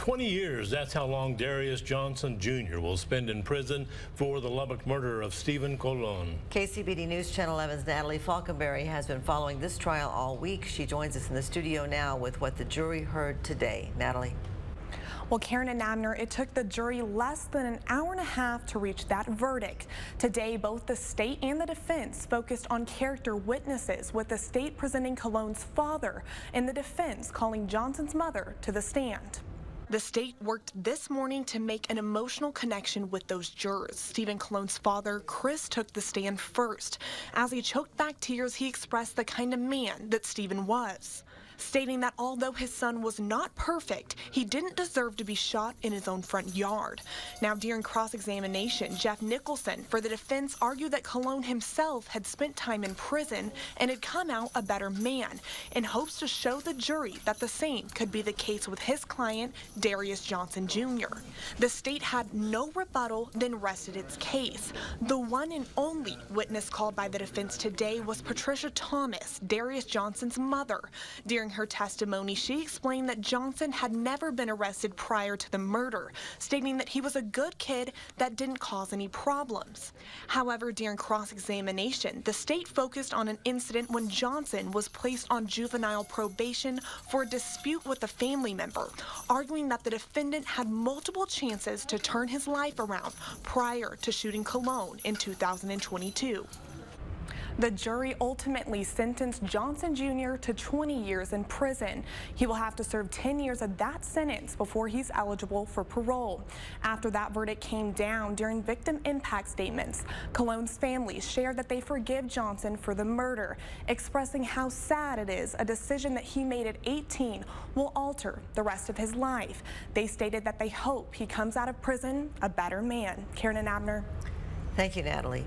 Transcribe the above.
20 years, that's how long Darius Johnson Jr. will spend in prison for the Lubbock murder of Stephen Colon. KCBD News Channel 11's Natalie Falkenberry has been following this trial all week. She joins us in the studio now with what the jury heard today. Natalie. Well, Karen and Abner, it took the jury less than an hour and a half to reach that verdict. Today, both the state and the defense focused on character witnesses, with the state presenting Colon's father and the defense calling Johnson's mother to the stand. The state worked this morning to make an emotional connection with those jurors. Stephen Colon's father, Chris, took the stand first. As he choked back tears, he expressed the kind of man that Stephen was, stating that although his son was not perfect, he didn't deserve to be shot in his own front yard. Now, during cross-examination, Jeff Nicholson for the defense argued that Colon himself had spent time in prison and had come out a better man, in hopes to show the jury that the same could be the case with his client, Darius Johnson Jr. The state had no rebuttal, then rested its case. The one and only witness called by the defense today was Patricia Thomas, Darius Johnson's mother. During her testimony, she explained that Johnson had never been arrested prior to the murder, stating that he was a good kid that didn't cause any problems. However, during cross-examination, the state focused on an incident when Johnson was placed on juvenile probation for a dispute with a family member, arguing that the defendant had multiple chances to turn his life around prior to shooting Colon in 2022. The jury ultimately sentenced Johnson Jr. to 20 years in prison. He will have to serve 10 years of that sentence before he's eligible for parole. After that verdict came down, during victim impact statements, Colon's family shared that they forgive Johnson for the murder, expressing how sad it is a decision that he made at 18 will alter the rest of his life. They stated that they hope he comes out of prison a better man. Karen and Abner. Thank you, Natalie.